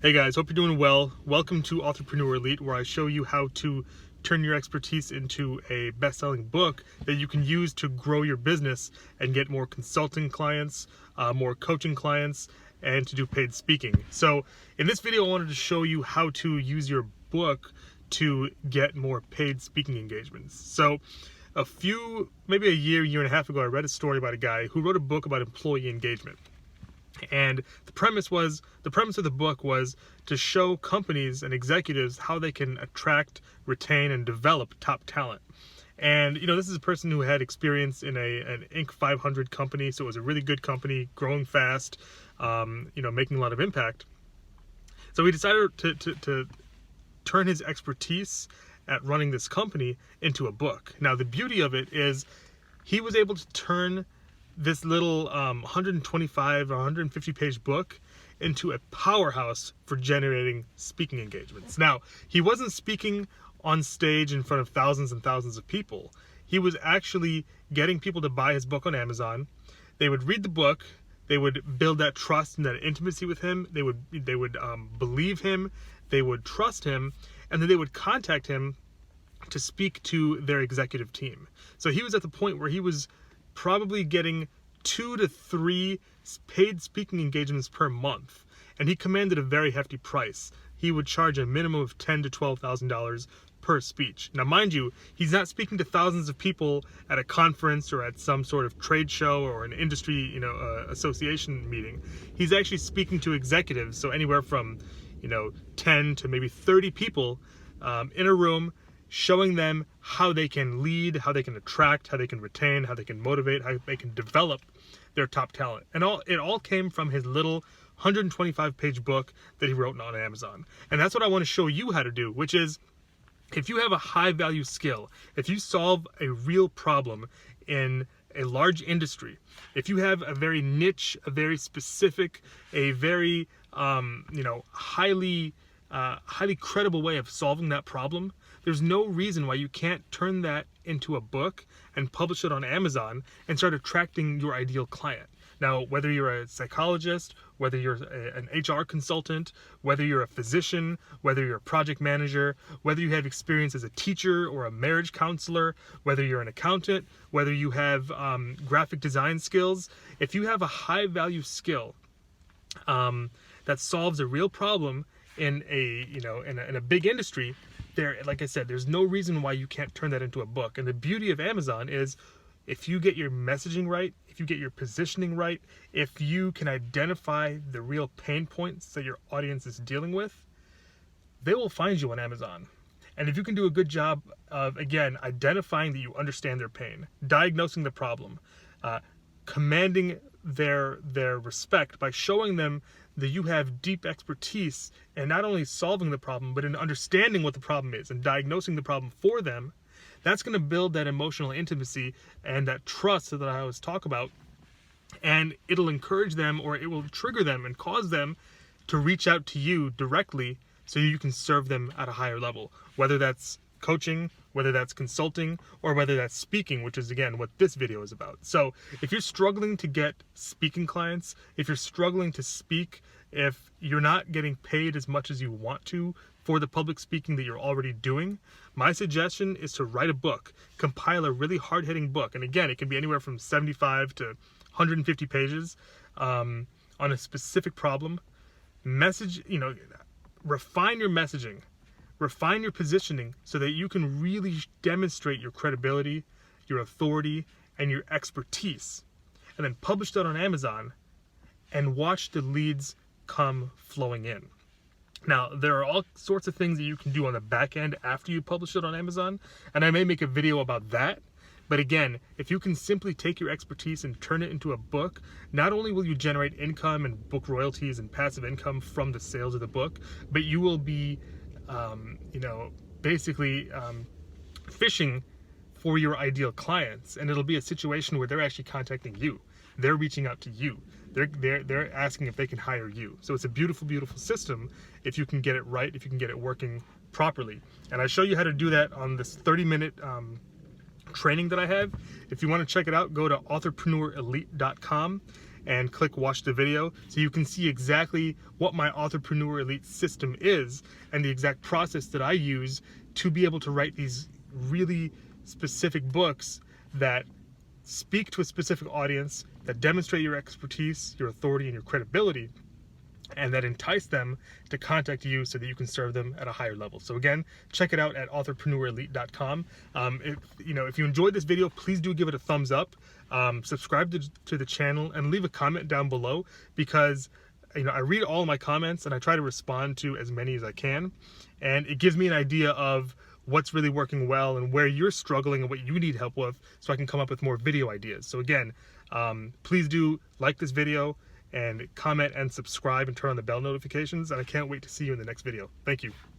Hey guys, hope you're doing well. Welcome to Entrepreneurial Elite, where I show you how to turn your expertise into a best-selling book that you can use to grow your business and get more consulting clients, more coaching clients, and to do paid speaking. So in this video, I wanted to show you how to use your book to get more paid speaking engagements. So maybe a year and a half ago, I read a story about a guy who wrote a book about employee engagement. And the premise of the book was to show companies and executives how they can attract, retain, and develop top talent. And this is a person who had experience in an Inc. 500 company, so it was a really good company, growing fast, making a lot of impact. So he decided to turn his expertise at running this company into a book. Now, the beauty of it is he was able to turn this little 125 or 150 page book into a powerhouse for generating speaking engagements. Now, he wasn't speaking on stage in front of thousands and thousands of people. He was actually getting people to buy his book on Amazon. They would read the book, they would build that trust and that intimacy with him, they would believe him, they would trust him, and then they would contact him to speak to their executive team. So he was at the point where he was probably getting 2 to 3 paid speaking engagements per month, and he commanded a very hefty price. He would charge a minimum of $10,000 to $12,000 per speech. Now, mind you, he's not speaking to thousands of people at a conference or at some sort of trade show or an industry, association meeting. He's actually speaking to executives, so anywhere from 10 to maybe 30 people in a room, showing them how they can lead, how they can attract, how they can retain, how they can motivate, how they can develop their top talent. And it all came from his little 125-page book that he wrote on Amazon. And that's what I want to show you how to do, which is, if you have a high-value skill, if you solve a real problem in a large industry, if you have a very niche, a very specific, a very highly credible way of solving that problem, there's no reason why you can't turn that into a book and publish it on Amazon and start attracting your ideal client. Now, whether you're a psychologist, whether you're an HR consultant, whether you're a physician, whether you're a project manager, whether you have experience as a teacher or a marriage counselor, whether you're an accountant, whether you have graphic design skills, if you have a high value skill that solves a real problem in a big industry, like I said, there's no reason why you can't turn that into a book. And the beauty of Amazon is, if you get your messaging right, if you get your positioning right, if you can identify the real pain points that your audience is dealing with, they will find you on Amazon. And if you can do a good job of, again, identifying that you understand their pain, diagnosing the problem, commanding their respect by showing them that you have deep expertise in not only solving the problem, but in understanding what the problem is and diagnosing the problem for them, that's going to build that emotional intimacy and that trust that I always talk about. And it'll encourage them, or it will trigger them and cause them to reach out to you directly so you can serve them at a higher level, whether that's coaching, whether that's consulting, or whether that's speaking, which is, again, what this video is about. So if you're struggling to get speaking clients, if you're struggling to speak, if you're not getting paid as much as you want to for the public speaking that you're already doing, my suggestion is to write a book, compile a really hard-hitting book. And again, it can be anywhere from 75 to 150 pages on a specific problem. Refine your messaging, refine your positioning so that you can really demonstrate your credibility, your authority, and your expertise. And then publish that on Amazon and watch the leads come flowing in. Now, there are all sorts of things that you can do on the back end after you publish it on Amazon, and I may make a video about that. But again, if you can simply take your expertise and turn it into a book, not only will you generate income and book royalties and passive income from the sales of the book, but you will be fishing for your ideal clients, and it'll be a situation where they're actually contacting you. They're reaching out to you. They're asking if they can hire you. So it's a beautiful, beautiful system if you can get it right, if you can get it working properly. And I show you how to do that on this 30-minute training that I have. If you want to check it out, go to entrepreneurelite.com and click watch the video so you can see exactly what my Entrepreneur Elite system is and the exact process that I use to be able to write these really specific books that speak to a specific audience, that demonstrate your expertise, your authority, and your credibility, and that entice them to contact you so that you can serve them at a higher level. So again, check it out at entrepreneurelite.com. If you enjoyed this video, please do give it a thumbs up, subscribe to the channel, and leave a comment down below, because I read all my comments and I try to respond to as many as I can, and it gives me an idea of what's really working well and where you're struggling and what you need help with, so I can come up with more video ideas. So again, please do like this video and comment and subscribe and turn on the bell notifications, and I can't wait to see you in the next video. Thank you.